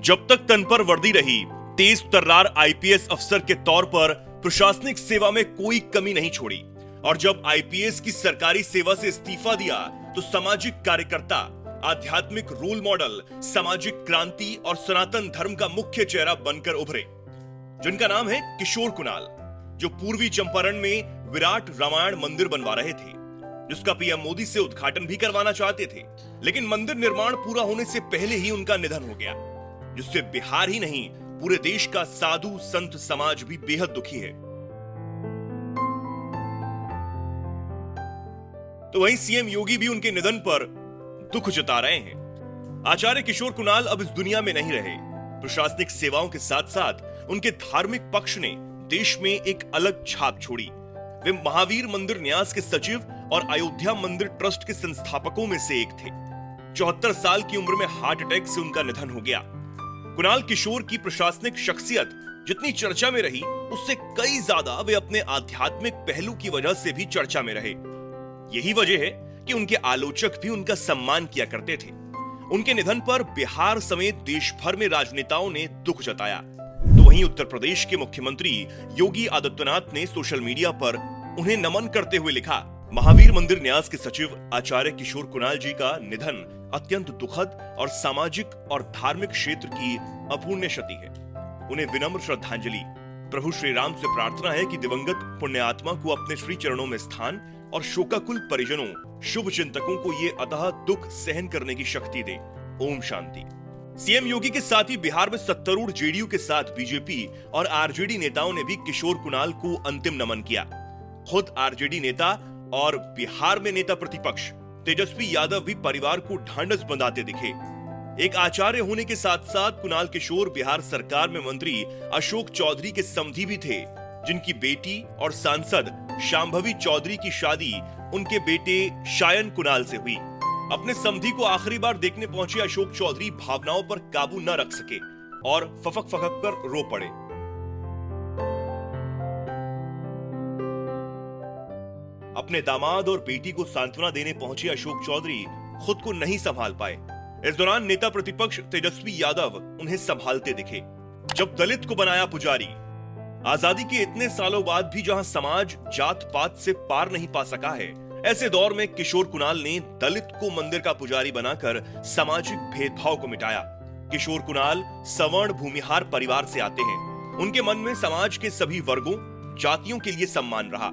जब तक तन पर वर्दी रही, तेज तर्रार आईपीएस अफसर के तौर पर प्रशासनिक सेवा में कोई कमी नहीं छोड़ी। और जब आईपीएस की सरकारी सेवा से इस्तीफा दिया तो सामाजिक कार्यकर्ता, आध्यात्मिक रोल मॉडल, सामाजिक क्रांति और सनातन धर्म का मुख्य चेहरा बनकर उभरे, जिनका नाम है किशोर कुणाल, जो पूर्वी चंपारण में विराट रामायण मंदिर बनवा रहे थे, जिसका पीएम मोदी से उद्घाटन भी करवाना चाहते थे। लेकिन मंदिर निर्माण पूरा होने से पहले ही उनका निधन हो गया, जिससे बिहार ही नहीं पूरे देश का साधु संत समाज भी बेहद दुखी है। तो वहीं सीएम योगी भी उनके निधन पर दुख जता रहे हैं। आचार्य किशोर कुणाल अब इस दुनिया में नहीं रहे। प्रशासनिक सेवाओं के साथ साथ उनके धार्मिक पक्ष ने देश में एक अलग छाप छोड़ी। वे महावीर मंदिर न्यास के सचिव और अयोध्या मंदिर ट्रस्ट के संस्थापकों में से एक थे। 74 साल की उम्र में हार्ट अटैक से उनका निधन हो गया। कुणाल किशोर की प्रशासनिक शख्सियत जितनी चर्चा में रही, उससे कई ज्यादा वे अपने आध्यात्मिक पहलू की वजह से भी चर्चा में रहे। यही वजह है कि उनके आलोचक भी उनका सम्मान किया करते थे। उनके निधन पर बिहार समेत देश भर में राजनेताओं ने दुख जताया। तो वहीं उत्तर प्रदेश के मुख्यमंत्री योगी आदित्यनाथ ने सोशल मीडिया पर उन्हें नमन करते हुए लिखा, महावीर मंदिर न्यास के सचिव आचार्य किशोर कुणाल जी का निधन अत्यंत दुखद और सामाजिक और धार्मिक क्षेत्र की अपूर्णीय क्षति है। उन्हें विनम्र श्रद्धांजलि। प्रभु श्री राम से प्रार्थना है कि दिवंगत पुण्य आत्मा को अपने श्री चरणों में स्थान और शोकाकुल परिजनों, शुभ चिंतकों को ये अतः दुख सहन करने की शक्ति दे। ओम शांति। सीएम योगी के साथ ही बिहार में सत्तारूढ़ जेडीयू के साथ बीजेपी और आरजेडी नेताओं ने भी किशोर कुणाल को अंतिम नमन किया। खुद आरजेडी नेता और बिहार में नेता प्रतिपक्ष तेजस्वी यादव भी परिवार को ढांढस बंधाते दिखे। एक आचार्य होने के साथ साथ कुणाल किशोर बिहार सरकार में मंत्री अशोक चौधरी के समधी भी थे, जिनकी बेटी और सांसद शांभवी चौधरी की शादी उनके बेटे शायन कुणाल से हुई। अपने समधी को आखिरी बार देखने पहुंचे अशोक चौधरी भावनाओं पर काबू न रख सके और फफक फफक कर रो पड़े। अपने दामाद और बेटी को सांत्वना देने पहुंचे अशोक चौधरी खुद को नहीं संभाल पाए। इस दौरान नेता प्रतिपक्ष तेजस्वी यादव उन्हें संभालते दिखे। जब दलित को बनाया पुजारी। आजादी के इतने सालों बाद भी जहां समाज जात पात से पार नहीं पा सका है, ऐसे दौर में किशोर कुणाल ने दलित को मंदिर का पुजारी बनाकर सामाजिक भेदभाव को मिटाया। किशोर कुणाल सवर्ण भूमिहार परिवार से आते हैं। उनके मन में समाज के सभी वर्गों, जातियों के लिए सम्मान रहा।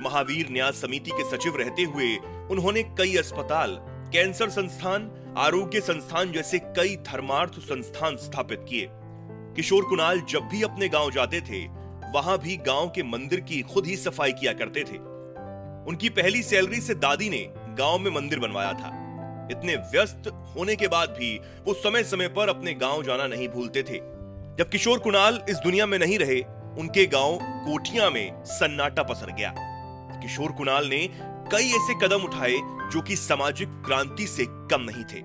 महावीर न्यास समिति के सचिव रहते हुए उन्होंने कई अस्पताल, कैंसर संस्थान, आरोग्य संस्थान जैसे कई धर्मार्थ संस्थान स्थापित किए। किशोर कुणाल जब भी अपने गांव जाते थे, वहां भी गांव के मंदिर की खुद ही सफाई किया करते थे। उनकी पहली सैलरी से दादी ने गांव में मंदिर बनवाया था। इतने व्यस्त होने के बाद भी वो समय समय पर अपने गांव जाना नहीं भूलते थे। जब किशोर कुणाल इस दुनिया में नहीं रहे, उनके गांव कोठिया में सन्नाटा पसर गया। किशोर कुणाल ने कई ऐसे कदम उठाए जो कि सामाजिक क्रांति से कम नहीं थे।